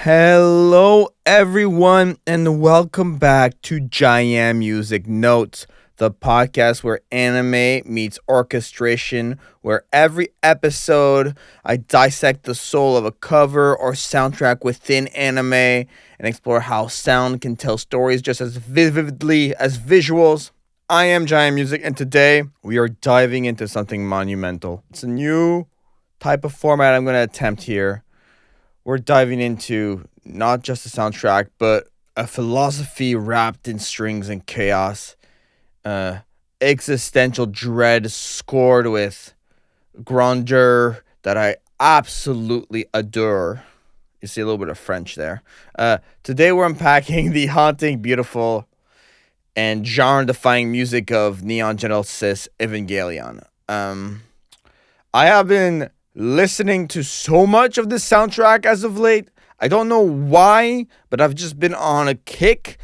Hello, everyone, and welcome back to JaianMusic Notes, the podcast where anime meets orchestration, where every episode I dissect the soul of a cover or soundtrack within anime and explore how sound can tell stories just as vividly as visuals. I am Giant Music, and today we are diving into something monumental. It's a new type of format I'm going to attempt here. We're diving into not just a soundtrack, but a philosophy wrapped in strings and chaos, uh, existential dread scored with grandeur that I absolutely adore. You see a little bit of French there. Today we're unpacking the haunting, beautiful, and genre-defying music of Neon Genesis Evangelion. I have been listening to so much of this soundtrack as of late. I don't know why, but I've just been on a kick.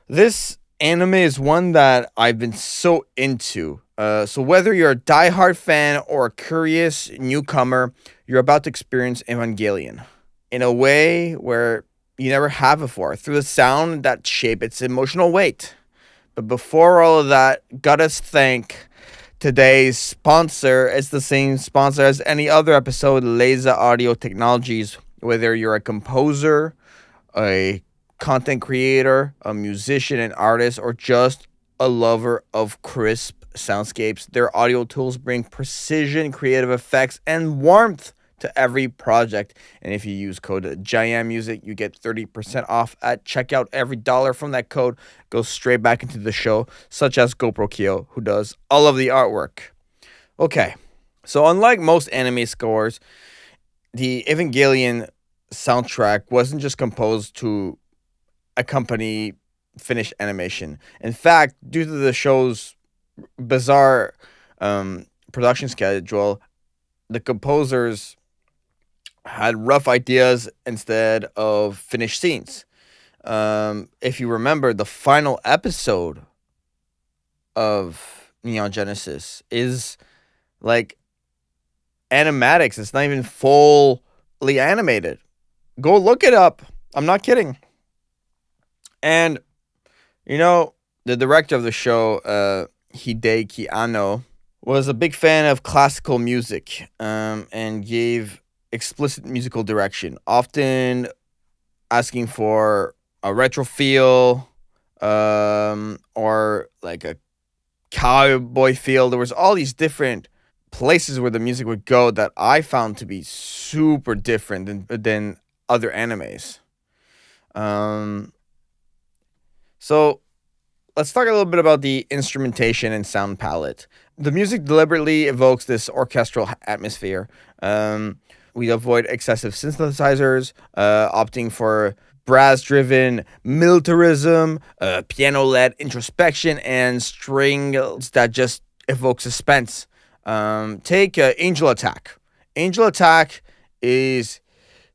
This anime is one that I've been so into. So whether you're a diehard fan or a curious newcomer, you're about to experience Evangelion in a way where you never have before, through the sound that shape its emotional weight. But before all of that, gotta thank today's sponsor. It's the same sponsor as any other episode, Laser Audio Technologies. Whether you're a composer, a content creator, a musician and artist, or just a lover of crisp soundscapes, their audio tools bring precision, creative effects, and warmth to every project. And if you use code JaianMusic, you get 30% off at checkout. Every dollar from that code goes straight back into the show, such as GoPro Kyo, who does all of the artwork. Okay, so unlike most anime scores, the Evangelion soundtrack wasn't just composed to accompany finished animation. In fact, due to the show's bizarre production schedule, the composers had rough ideas instead of finished scenes. If you remember, the final episode of Neon Genesis is like animatics. It's not even fully animated. Go look it up. I'm not kidding. And, the director of the show, Hideaki Anno, was a big fan of classical music and gave explicit musical direction, often asking for a retro feel or like a cowboy feel. There was all these different places where the music would go that I found to be super different than other animes. So let's talk a little bit about the instrumentation and sound palette. The music deliberately evokes this orchestral atmosphere. We avoid excessive synthesizers, opting for brass-driven militarism, piano-led introspection, and strings that just evoke suspense. Take Angel Attack. Angel Attack is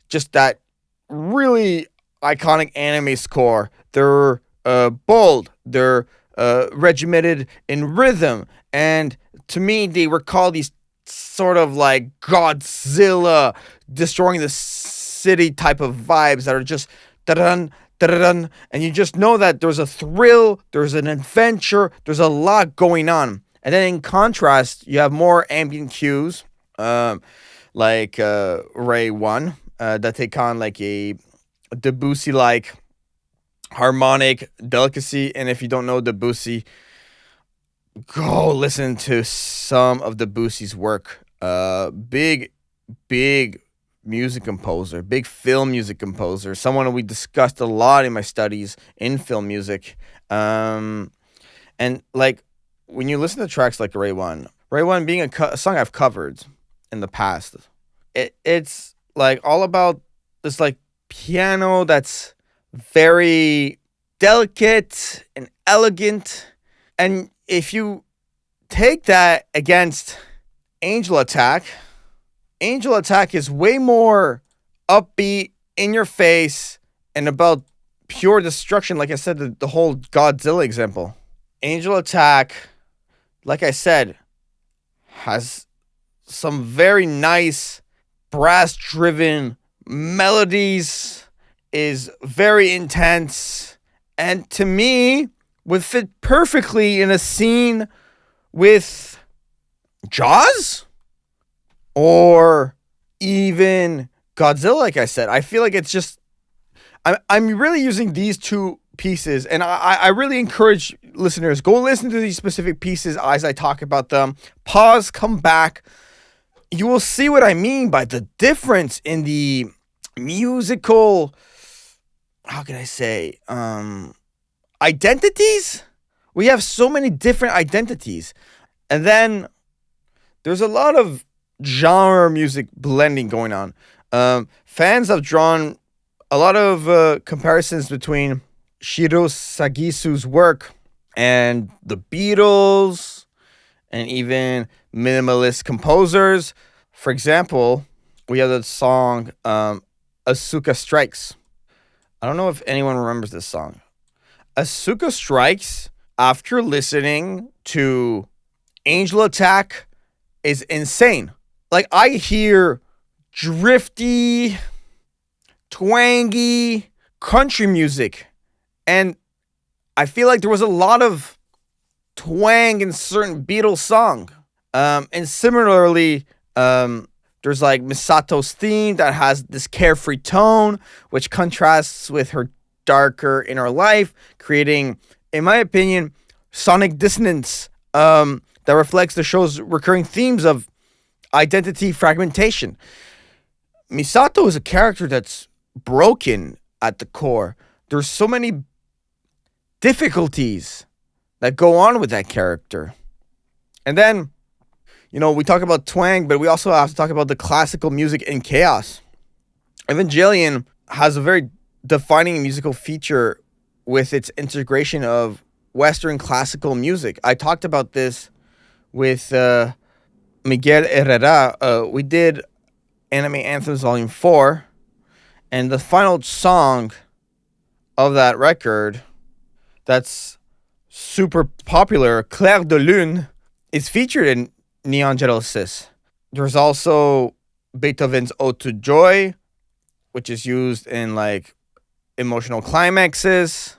just that really iconic anime score. They're bold, they're regimented in rhythm, and to me, they recall these sort of like Godzilla destroying the city type of vibes that are just da-dun, da-dun, and you just know that there's a thrill, there's an adventure, there's a lot going on. And then in contrast, you have more ambient cues, like Ray 1, that take on like a Debussy-like harmonic delicacy. And if you don't know Debussy, go listen to some of Debussy's work. Big music composer, big film music composer, someone we discussed a lot in my studies in film music. And like when you listen to tracks like Ray 1 being a song I've covered in the past, it's like all about this like piano that's very delicate and elegant. And if you take that against Angel Attack is way more upbeat, in your face, and about pure destruction. Like I said, the whole Godzilla example. Angel Attack, like I said, has some very nice brass-driven melodies is very intense, and to me would fit perfectly in a scene with Jaws or even Godzilla. Like I said, I feel like it's just I'm really using these two pieces, and I really encourage listeners, go listen to these specific pieces as I talk about them. Pause, come back. You will see what I mean by the difference in the musical, how can I say, identities. We have so many different identities. And then there's a lot of genre music blending going on. Fans have drawn a lot of comparisons between Shiro Sagisu's work and the Beatles and even minimalist composers. For example, we have the song Asuka Strikes. I don't know if anyone remembers this song. Asuka Strikes, after listening to Angel Attack, is insane. Like, I hear drifty, twangy country music, and I feel like there was a lot of twang in certain Beatles song. And similarly, there's like Misato's theme that has this carefree tone, which contrasts with her darker inner life, creating, in my opinion, sonic dissonance that reflects the show's recurring themes of identity fragmentation. Misato is a character that's broken at the core. There's so many difficulties that go on with that character. And then, we talk about twang, but we also have to talk about the classical music in chaos. Evangelion has a very defining musical feature with its integration of Western classical music. I talked about this with Miguel Herrera. We did Anime Anthems Volume 4, and the final song of that record that's super popular, Clair de Lune, is featured in Neon Genesis. There's also Beethoven's Ode to Joy, which is used in like emotional climaxes,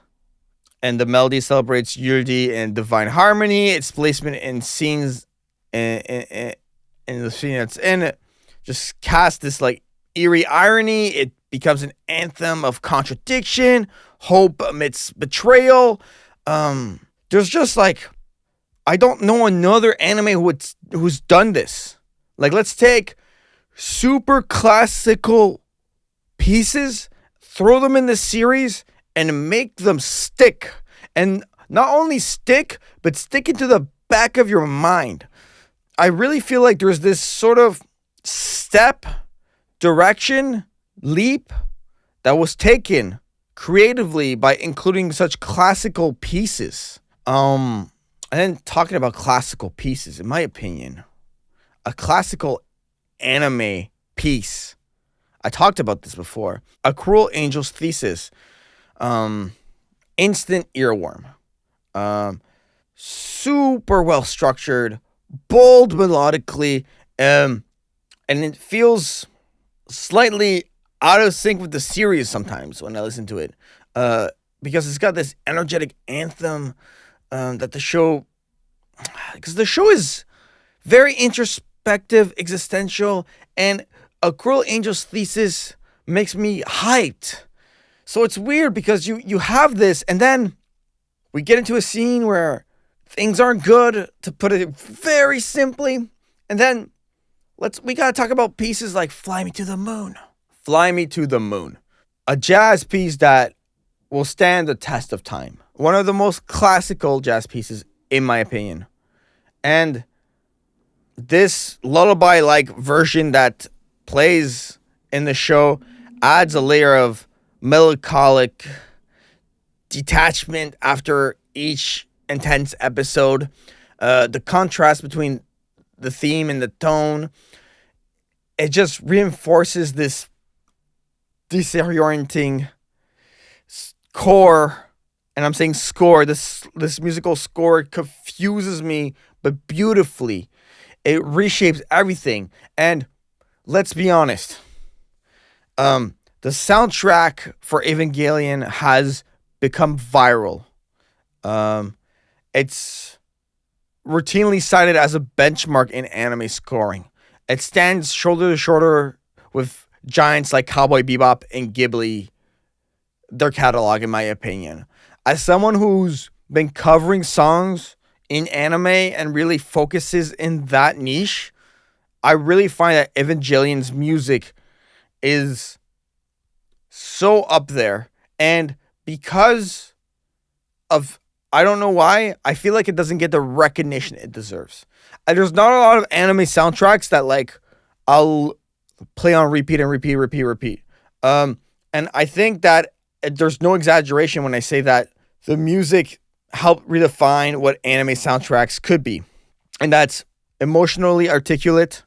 and the melody celebrates unity and divine harmony. Its placement in scenes in the scene that's in it just casts this like eerie irony. It becomes an anthem of contradiction, hope amidst betrayal. There's just like, I don't know another anime who's done this. Like, let's take super classical pieces, throw them in the series, and make them stick. And not only stick, but stick into the back of your mind. I really feel like there's this sort of step, direction, leap that was taken creatively by including such classical pieces. And then talking about classical pieces, in my opinion, a classical anime piece, I talked about this before, A Cruel Angel's Thesis, instant earworm, super well structured, bold melodically, and it feels slightly out of sync with the series sometimes when I listen to it, because it's got this energetic anthem that the show, because the show is very introspective, existential, and A Cruel Angel's Thesis makes me hyped. So it's weird because you have this, and then we get into a scene where things aren't good, to put it very simply, and then we gotta talk about pieces like Fly Me to the Moon. Fly Me to the Moon. A jazz piece that will stand the test of time. One of the most classical jazz pieces, in my opinion. And this lullaby-like version that plays in the show adds a layer of melancholic detachment after each intense episode. The contrast between the theme and the tone, it just reinforces this disorienting score. And I'm saying score, this musical score confuses me, but beautifully. It reshapes everything. And let's be honest, The soundtrack for Evangelion has become viral. It's routinely cited as a benchmark in anime scoring. It stands shoulder to shoulder with giants like Cowboy Bebop and Ghibli, their catalog, in my opinion. As someone who's been covering songs in anime and really focuses in that niche, I really find that Evangelion's music is so up there. And because of, I don't know why, I feel like it doesn't get the recognition it deserves. And there's not a lot of anime soundtracks that like I'll play on repeat and repeat. And I think that there's no exaggeration when I say that the music helped redefine what anime soundtracks could be. And that's emotionally articulate,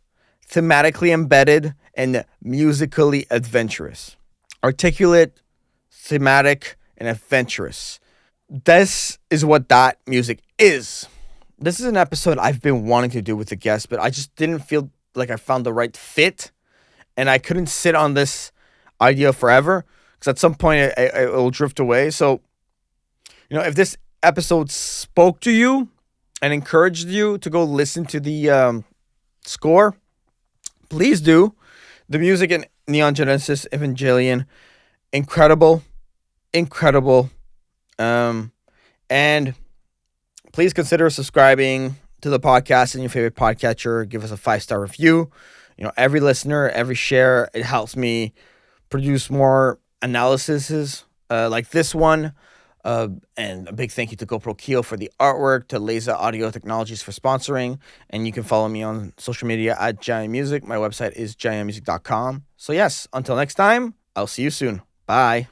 thematically embedded, and musically adventurous. Articulate, thematic, and adventurous. This is what that music is. This is an episode I've been wanting to do with a guest, but I just didn't feel like I found the right fit, and I couldn't sit on this idea forever because at some point it will drift away. So, if this episode spoke to you and encouraged you to go listen to the score, please do. The music in Neon Genesis Evangelion, incredible. And please consider subscribing to the podcast in your favorite podcatcher. Give us a 5-star review. Every listener, every share, it helps me produce more analyses like this one. And a big thank you to GoPro Keel for the artwork, to Laser Audio Technologies for sponsoring. And you can follow me on social media at JaianMusic. My website is JaianMusic.com. So yes, until next time, I'll see you soon. Bye.